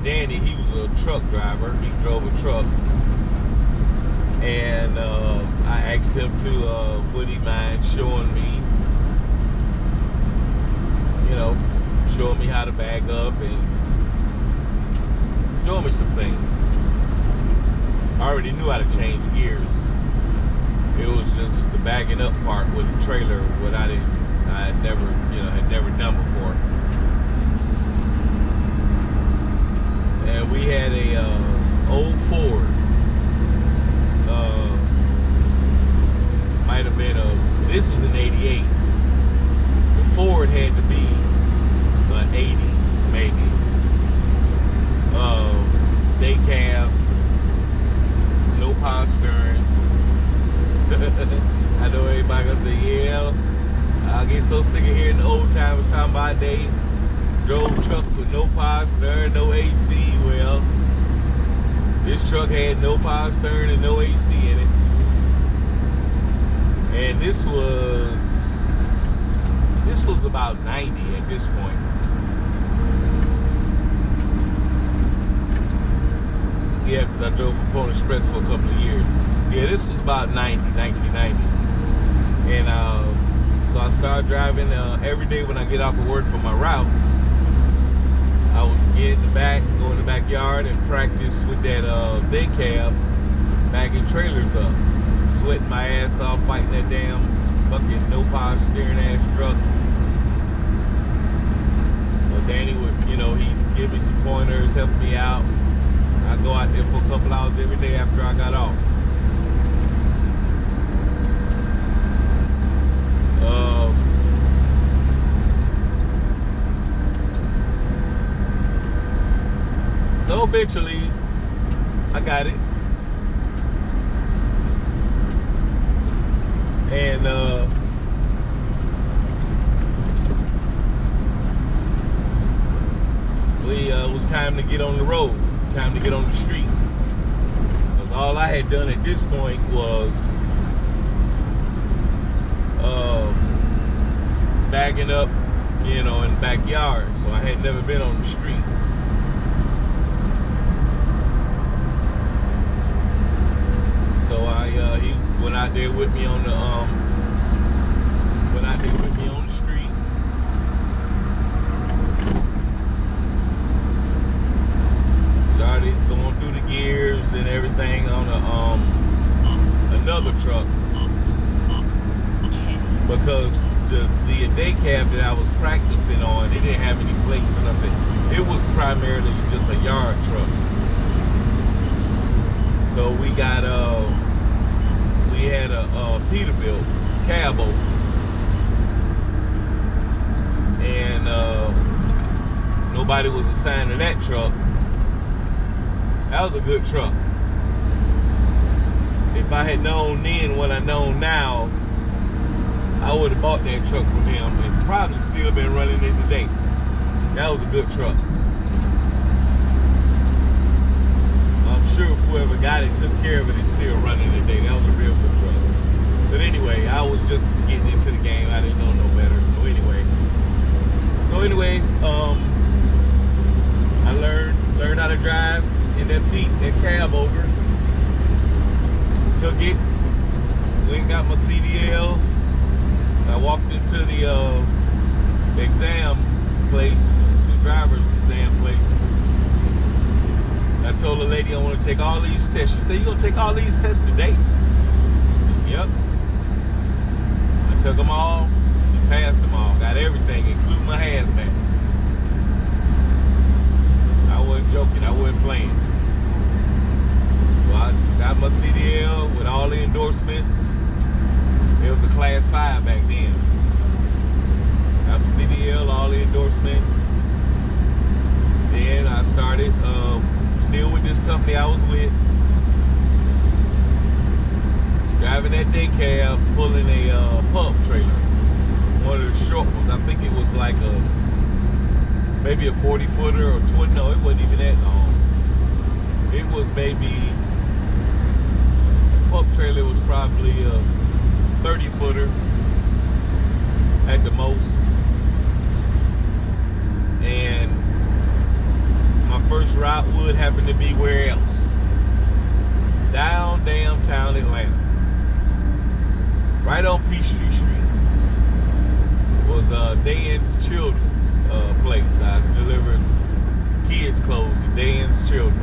Danny, he was a truck driver. He drove a truck. And I asked him to, would he mind showing me, showing me how to back up and showing me some things. I already knew how to change gears. It was just the backing up part with the trailer, what I had never done before. And we had a old Ford. Might have been this was an 88. The Ford had to be an 80, maybe. Day cab, no power steering. I know everybody gonna say, yeah, I get so sick of hearing the old timers talking about they drove trucks with no power steering, no AC. Well, this truck had no power steering and no AC in it. And this was about 90 at this point. Yeah, because I drove for Pony Express for a couple of years. Yeah, this was about 1990. And so I started driving every day when I get off of work from my route. I would get in the back, go in the backyard and practice with that day cab, backing trailers up. Sweating my ass off, fighting that damn fucking no power steering ass truck. Well, Danny would, he'd give me some pointers, help me out. I'd go out there for a couple hours every day after I got off. So eventually, I got it. And it was time to get on the road, time to get on the street. Because all I had done at this point was backing up, in the backyard. So I had never been on the street. So he went out there with me on the street. Started going through the gears and everything on another truck, because the day cab that I was practicing on, it didn't have any plates or nothing. It was primarily just a yard truck. So we got we had a Peterbilt cab over, and nobody was assigned to that truck. That was a good truck. If I had known then what I know now, I would have bought that truck from him. It's probably still been running it today. That was a good truck. I'm sure whoever got it took care of it. It's still running today. That was a real good truck. But anyway, I was just getting into the game. I didn't know no better. So anyway, I learned how to drive in that cab over. Took it. Went and got my CDL. I walked into the exam place, the driver's exam place. I told the lady I want to take all these tests. She said, "You gonna take all these tests today?" I said, "Yep." I took them all and passed them all. Got everything, including my hazmat. I wasn't joking. I wasn't playing. So I got my CDL with all the endorsements. It was a class 5 back then. Got my CDL, all the endorsements. Then I started still with this company I was with, driving that day cab, pulling a pump trailer, one of the short ones. I think it was like maybe a 40-footer or 20. No, it wasn't even that long. It was maybe, the pump trailer was probably a 30-footer at the most. And my first route would happen to be where else? Downtown Atlanta. Right on Peachtree Street was Dan's Children's place. I delivered kids' clothes to Dan's Children.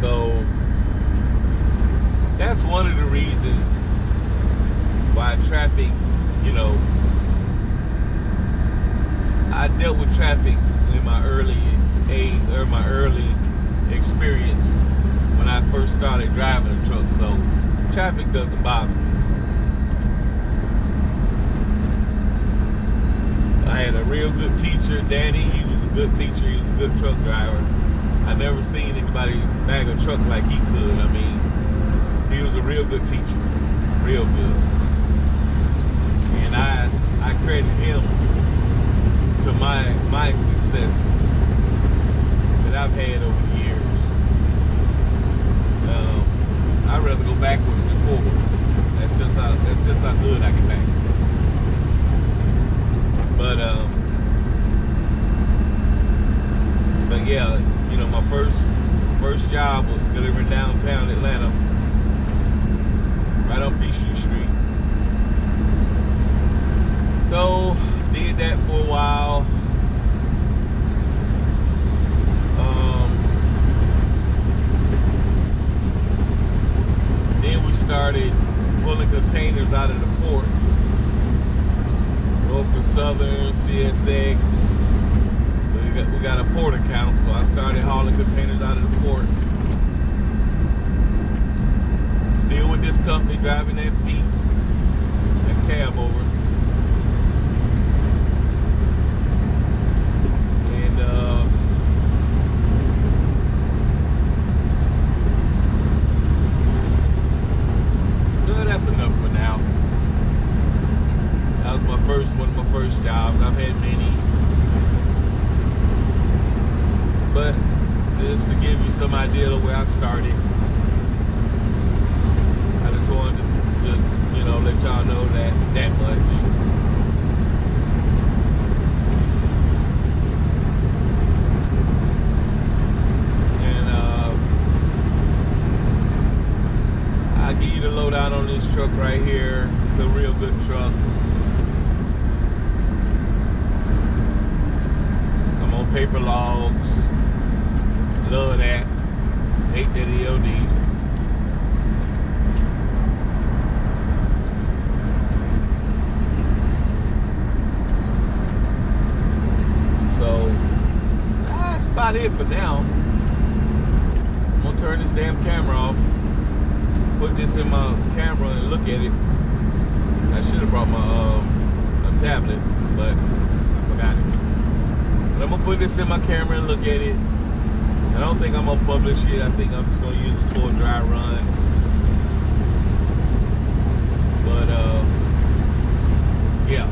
So that's one of the reasons why traffic, you know, I dealt with traffic in my early age, or my early experience when I first started driving a truck. So traffic doesn't bother me. I had a real good teacher, Danny. He was a good teacher. He was a good truck driver. I never seen anybody bag a truck like he could. I mean, he was a real good teacher, real good. And I credit him to my success that I've had over the years. I'd rather go backwards than forward. That's just how good I can back. But yeah, you know, my first job was delivering downtown Atlanta, right on Peachtree Street. So did that for a while. Then we started pulling containers out of the port. Norfolk Southern, CSX. We got a port account, so I started hauling containers out of the port. Still with this company, driving that Pete, that cab over. And that's enough for now. That was one of my first jobs. I've had many. But just to give you some idea of where I started, I just wanted to you know, let y'all know that much. And I'll give you the lowdown on this truck right here. It's a real good truck. I'm on paper logs. Love that. Hate that ELD. So that's about it for now. I'm gonna turn this damn camera off. Put this in my camera and look at it. I should have brought my a tablet, but I forgot it. But I'm gonna put this in my camera and look at it. I don't think I'm gonna publish it. I think I'm just gonna use this for a dry run. But yeah.